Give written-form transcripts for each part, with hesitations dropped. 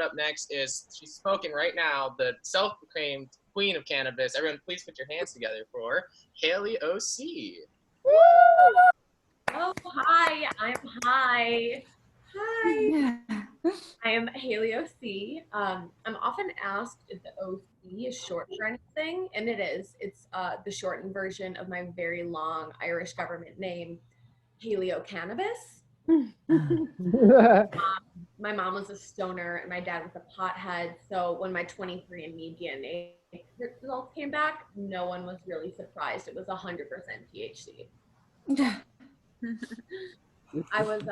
up next is, she's smoking right now, the self-proclaimed queen of cannabis. Everyone, please put your hands together for Haley OC. Oh, hi, I'm Hi. Hi. I am Haley OC. I'm often asked if the OC is short for anything, and it is. It's the shortened version of my very long Irish government name, Haleo Cannabis. My mom was a stoner and my dad was a pothead. So when my 23andMe DNA results came back, no one was really surprised. It was 100% THC. I was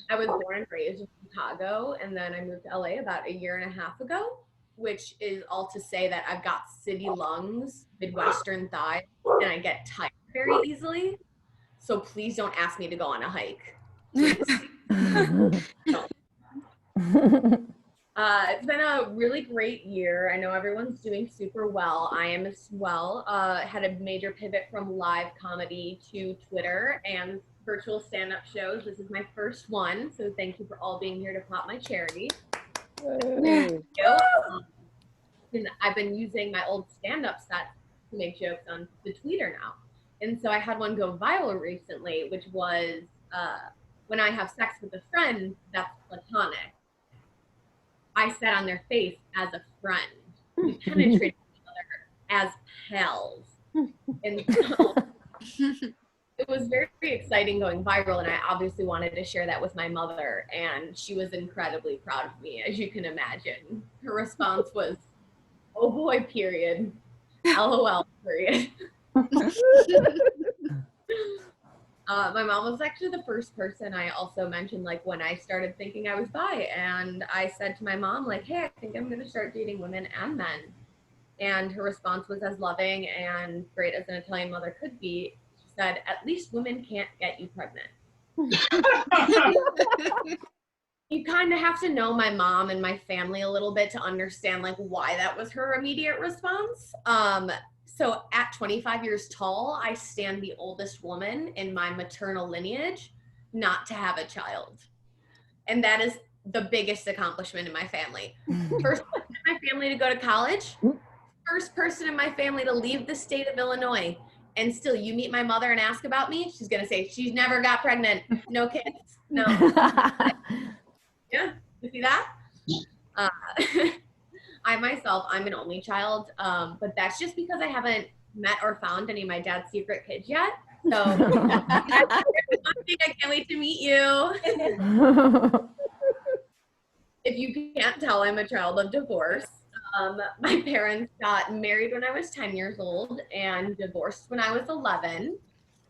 born and raised in Chicago, and then I moved to LA about a year and a half ago, which is all to say that I've got city lungs, Midwestern thighs, and I get tired very easily. So please don't ask me to go on a hike. It's been a really great year. I know everyone's doing super well. I am as well. Had a major pivot from live comedy to Twitter and virtual stand-up shows. This is my first one, so thank you for all being here to pop my cherry. And I've been using my old stand-up set to make jokes on the Twitter now. And so I had one go viral recently, which was when I have sex with a friend that's platonic, I sat on their face as a friend. We penetrated each other as pals. And so it was very, very exciting going viral, and I obviously wanted to share that with my mother, and she was incredibly proud of me, as you can imagine. Her response was, "Oh boy, period. LOL, period." My mom was actually the first person I also mentioned, like, when I started thinking I was bi, and I said to my mom, like, hey, I think I'm going to start dating women and men. And her response was as loving and great as an Italian mother could be. She said, at least women can't get you pregnant. You kind of have to know my mom and my family a little bit to understand, like, why that was her immediate response. So at 25 years tall, I stand the oldest woman in my maternal lineage not to have a child. And that is the biggest accomplishment in my family. First person in my family to go to college, first person in my family to leave the state of Illinois. And still, you meet my mother and ask about me, she's going to say, she's never got pregnant. No kids. No. Yeah, you see that? I myself, I'm an only child, but that's just because I haven't met or found any of my dad's secret kids yet. So I can't wait to meet you. If you can't tell, I'm a child of divorce. My parents got married when I was 10 years old and divorced when I was 11.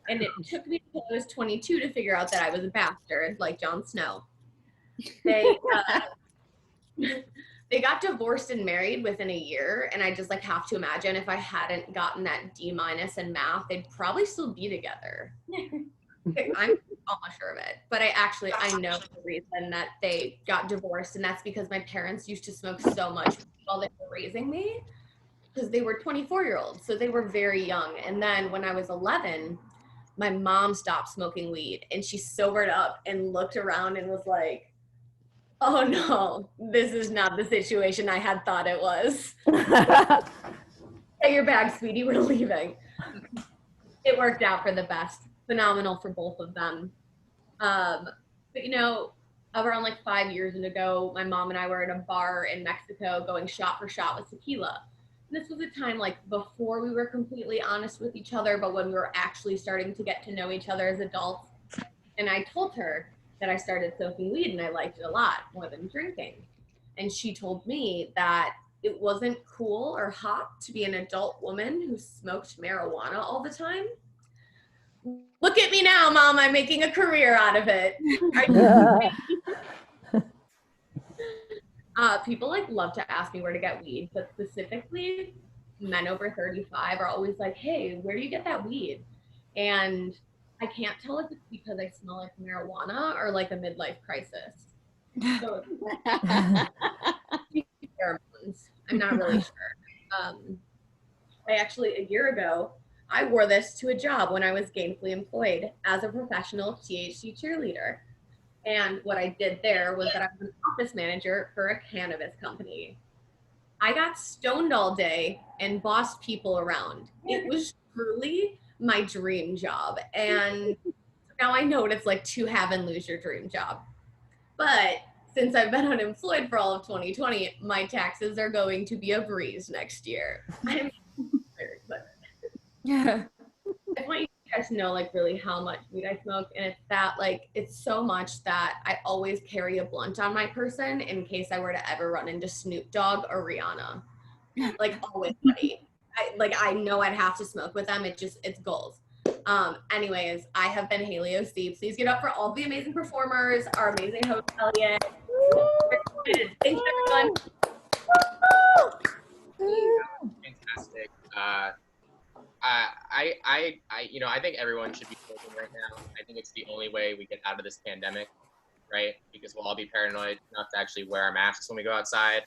And it took me until I was 22 to figure out that I was a bastard, like Jon Snow. They got divorced and married within a year, and I just like have to imagine if I hadn't gotten that D- in math, they'd probably still be together. I'm almost sure of it, but I know the reason that they got divorced, and that's because my parents used to smoke so much while they were raising me, because they were 24-year-olds, so they were very young. And then when I was 11, my mom stopped smoking weed, and she sobered up and looked around and was like, oh no, this is not the situation I had thought it was. Get your bag, sweetie, we're leaving. It worked out for the best. Phenomenal for both of them. But you know, around like 5 years ago, my mom and I were at a bar in Mexico going shot for shot with tequila. And this was a time like before we were completely honest with each other, but when we were actually starting to get to know each other as adults. And I told her that I started smoking weed and I liked it a lot more than drinking. And she told me that it wasn't cool or hot to be an adult woman who smoked marijuana all the time. Look at me now, Mom, I'm making a career out of it. People like love to ask me where to get weed, but specifically men over 35 are always like, hey, where do you get that weed? And I can't tell if it's because I smell like marijuana or like a midlife crisis. So pheromones. I'm not really sure. A year ago, I wore this to a job when I was gainfully employed as a professional THC cheerleader. And what I did there was that I was an office manager for a cannabis company. I got stoned all day and bossed people around. It was truly my dream job. And now I know what it's like to have and lose your dream job. But since I've been unemployed for all of 2020, my taxes are going to be a breeze next year. I'm very excited. Yeah. I want you guys to know like really how much weed I smoke, and it's that like it's so much that I always carry a blunt on my person in case I were to ever run into Snoop Dogg or Rihanna. Like always ready. I know I'd have to smoke with them. It's goals. Anyways, I have been Haley OC. Please get up for all the amazing performers, our amazing host Elliot. Thanks everyone. Fantastic. I think everyone should be smoking right now. I think it's the only way we get out of this pandemic, right? Because we'll all be paranoid not to actually wear our masks when we go outside.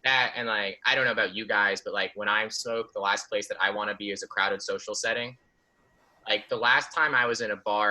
That, and like, I don't know about you guys, but like when I smoke, the last place that I want to be is a crowded social setting. Like the last time I was in a bar